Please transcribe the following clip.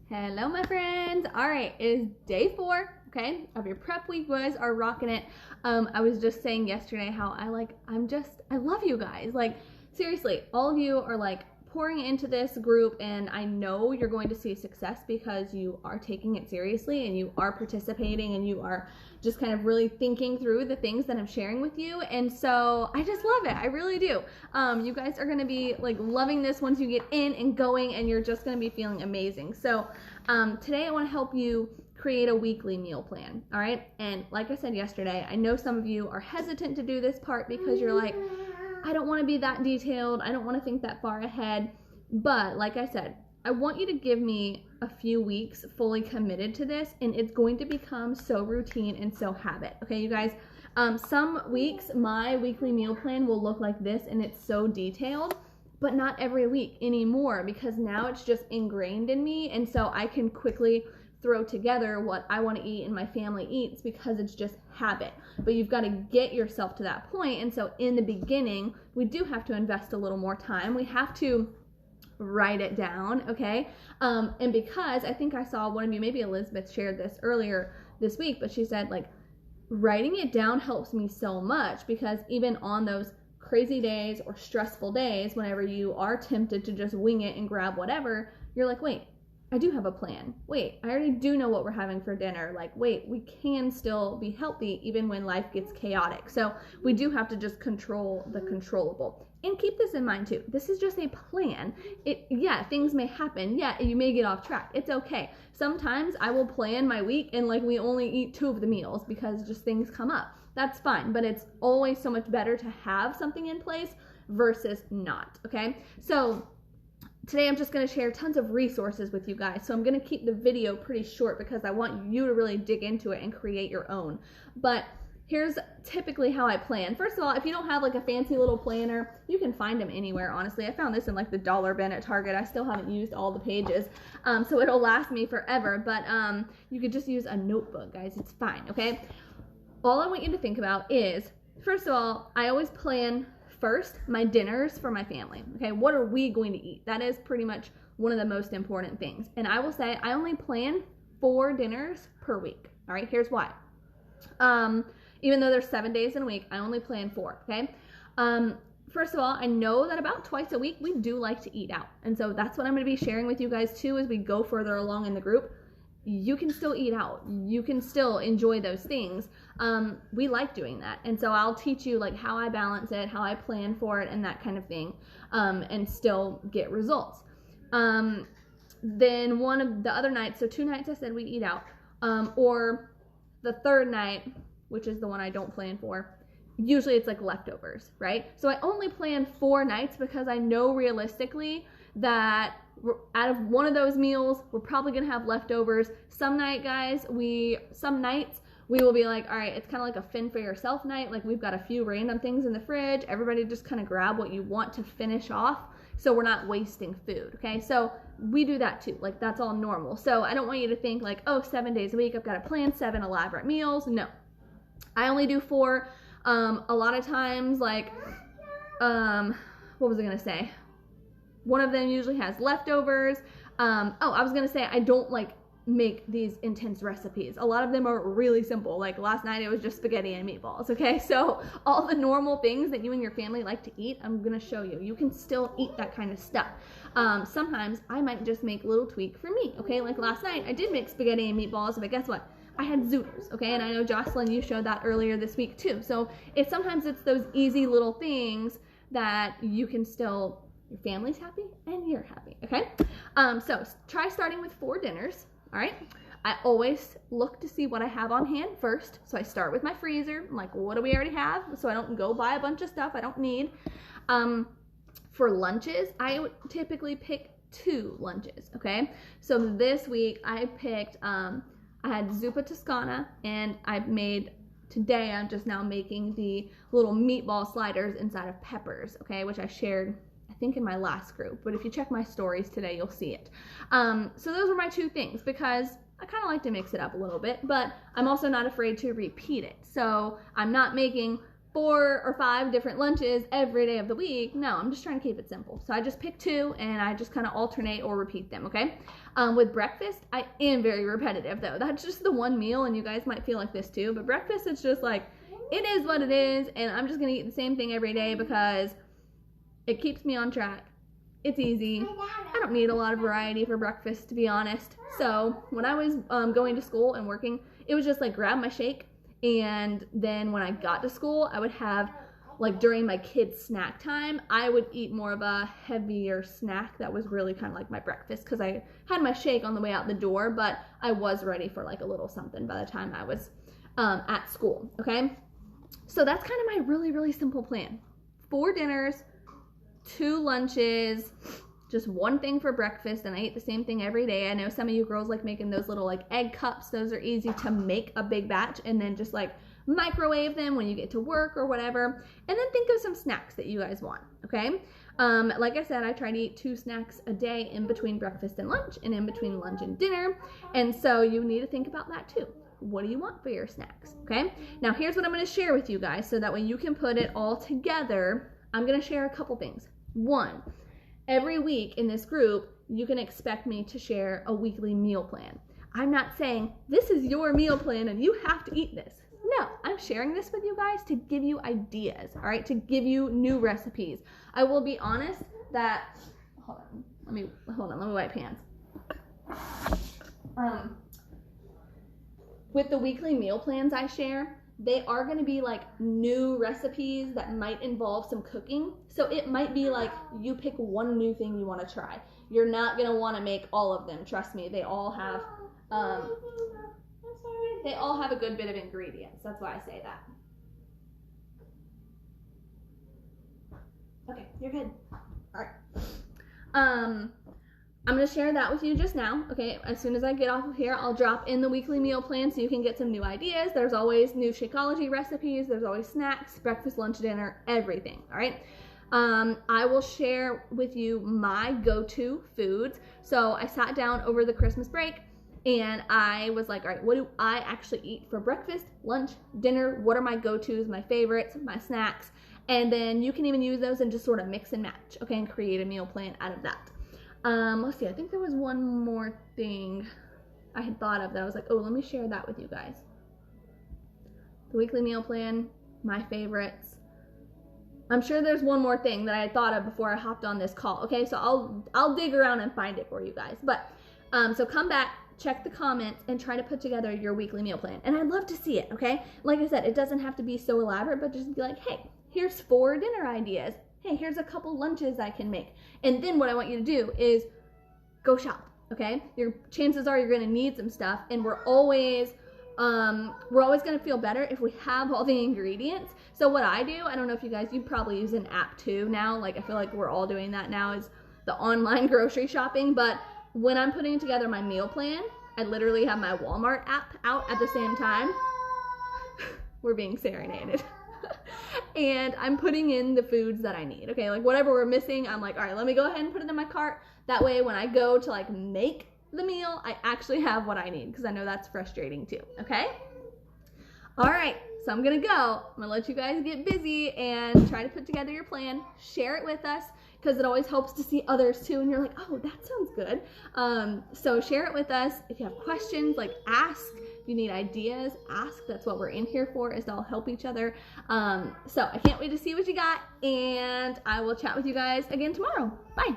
Hello, my friends. All right, it is day 4, okay, of your prep week. You guys are rocking it. I was just saying yesterday how I love you guys. Like, seriously, all of you are like pouring into this group, and I know you're going to see success because you are taking it seriously and you are participating and you are just kind of really thinking through the things that I'm sharing with you. And so I just love it. I really do. You guys are going to be like loving this once you get in and going, and you're just going to be feeling amazing. So today I want to help you create a weekly meal plan. All right. And like I said yesterday, I know some of you are hesitant to do this part because you're like, I don't want to be that detailed. I don't want to think that far ahead. But like I said, I want you to give me a few weeks fully committed to this, and it's going to become so routine and so habit. Okay, you guys, some weeks my weekly meal plan will look like this and it's so detailed, but not every week anymore because now it's just ingrained in me, and so I can quickly throw together what I want to eat and my family eats because it's just habit. But you've got to get yourself to that point, and so in the beginning we do have to invest a little more time. We have to write it down, okay? And because I think I saw one of you, maybe Elizabeth shared this earlier this week, but she said like writing it down helps me so much because even on those crazy days or stressful days, whenever you are tempted to just wing it and grab whatever, you're like, wait, I do have a plan. Wait, I already do know what we're having for dinner. Like, wait, we can still be healthy even when life gets chaotic. So we do have to just control the controllable. And keep this in mind too. This is just a plan. Yeah, things may happen. Yeah, you may get off track. It's okay. Sometimes I will plan my week and like we only eat 2 of the meals because just things come up. That's fine, but it's always so much better to have something in place versus not, okay? So today I'm just going to share tons of resources with you guys. So I'm going to keep the video pretty short because I want you to really dig into it and create your own. But here's typically how I plan. First of all, if you don't have like a fancy little planner, you can find them anywhere, honestly. I found this in like the dollar bin at Target. I still haven't used all the pages, so it'll last me forever. But you could just use a notebook, guys. It's fine, okay? All I want you to think about is, first of all, I always plan first my dinners for my family, okay? What are we going to eat? That is pretty much one of the most important things. And I will say I only plan 4 dinners per week, all right? Here's why. Even though there's 7 days in a week, I only plan 4, okay? First of all, I know that about twice a week we do like to eat out. And so that's what I'm going to be sharing with you guys too as we go further along in the group. You can still eat out. You can still enjoy those things. We like doing that. And so I'll teach you like how I balance it, how I plan for it, and that kind of thing, and still get results. Then one of the other nights, so 2 nights I said we eat out, or the 3rd night, which is the one I don't plan for, usually it's like leftovers, right? So I only plan 4 nights because I know realistically that out of one of those meals, we're probably gonna have leftovers. Some nights we will be like, all right, it's kind of like a fend for yourself night. Like we've got a few random things in the fridge. Everybody just kind of grab what you want to finish off so we're not wasting food, okay? So we do that too. Like that's all normal. So I don't want you to think like, oh, 7 days a week, I've got to plan 7 elaborate meals. No, I only do 4. A lot of times, like, what was I gonna say? One of them usually has leftovers. I was gonna say I don't like make these intense recipes. A lot of them are really simple. Like last night it was just spaghetti and meatballs, okay? So all the normal things that you and your family like to eat, I'm gonna show you. You can still eat that kind of stuff. Sometimes I might just make a little tweak for me, okay? Like last night I did make spaghetti and meatballs, but guess what? I had zoodles, okay? And I know Jocelyn, you showed that earlier this week too. So sometimes it's those easy little things that you can still, your family's happy and you're happy, okay? So try starting with 4 dinners, all right? I always look to see what I have on hand first. So I start with my freezer. I'm like, what do we already have? So I don't go buy a bunch of stuff I don't need. For lunches, I would typically pick 2 lunches, okay? So this week I picked, I had zuppa toscana, and today I'm just now making the little meatball sliders inside of peppers, okay, which I shared, I think, in my last group, but if you check my stories today, you'll see it. So those were my 2 things because I kind of like to mix it up a little bit, but I'm also not afraid to repeat it. So I'm not making 4 or 5 different lunches every day of the week. No, I'm just trying to keep it simple. So I just pick 2 and I just kind of alternate or repeat them, okay? With breakfast, I am very repetitive though. That's just the one meal, and you guys might feel like this too, but breakfast, it's just like, it is what it is, and I'm just gonna eat the same thing every day because it keeps me on track. It's easy. I don't need a lot of variety for breakfast, to be honest. So when I was going to school and working, it was just like grab my shake, and then when I got to school, I would have, like during my kids' snack time, I would eat more of a heavier snack that was really kind of like my breakfast, because I had my shake on the way out the door, but I was ready for like a little something by the time I was at school, okay? So that's kind of my really, really simple plan. 4 dinners, 2 lunches, just 1 thing for breakfast, and I eat the same thing every day. I know some of you girls like making those little like egg cups. Those are easy to make a big batch and then just like microwave them when you get to work or whatever. And then think of some snacks that you guys want, okay? Like I said, I try to eat 2 snacks a day in between breakfast and lunch, and in between lunch and dinner. And so you need to think about that too. What do you want for your snacks, okay? Now here's what I'm gonna share with you guys so that way you can put it all together. I'm gonna share a couple things. 1, every week in this group, you can expect me to share a weekly meal plan. I'm not saying this is your meal plan and you have to eat this. No, I'm sharing this with you guys to give you ideas, all right? To give you new recipes. I will be honest that, hold on, let me wipe hands. With the weekly meal plans I share, they are going to be like new recipes that might involve some cooking. So it might be like you pick 1 new thing you want to try. You're not going to want to make all of them. Trust me, they all have a good bit of ingredients. That's why I say that. Okay, you're good. All right. I'm going to share that with you just now, okay? As soon as I get off of here, I'll drop in the weekly meal plan so you can get some new ideas. There's always new Shakeology recipes. There's always snacks, breakfast, lunch, dinner, everything, all right? I will share with you my go-to foods. So I sat down over the Christmas break and I was like, all right, what do I actually eat for breakfast, lunch, dinner? What are my go-tos, my favorites, my snacks? And then you can even use those and just sort of mix and match, okay, and create a meal plan out of that. Let's see, I think there was one more thing I had thought of that I was like, oh, let me share that with you guys. The weekly meal plan, my favorites. I'm sure there's one more thing that I had thought of before I hopped on this call, okay? So I'll dig around and find it for you guys. But, so come back, check the comments, and try to put together your weekly meal plan. And I'd love to see it, okay? Like I said, it doesn't have to be so elaborate, but just be like, hey, here's 4 dinner ideas. Hey, here's a couple lunches I can make. And then what I want you to do is go shop, okay? Your chances are you're gonna need some stuff, and we're always gonna feel better if we have all the ingredients. So what I do, I don't know if you probably use an app too now, like I feel like we're all doing that now, is the online grocery shopping. But when I'm putting together my meal plan, I literally have my Walmart app out at the same time. We're being serenaded. And I'm putting in the foods that I need, okay? Like whatever we're missing, I'm like, all right, let me go ahead and put it in my cart. That way when I go to like make the meal, I actually have what I need, because I know that's frustrating too, okay? All right, so I'm gonna go. I'm gonna let you guys get busy and try to put together your plan. Share it with us, because it always helps to see others too, and you're like, oh, that sounds good. So share it with us. If you have questions, like ask. If you need ideas, ask. That's what we're in here for, is to all help each other. So I can't wait to see what you got, and I will chat with you guys again tomorrow. Bye.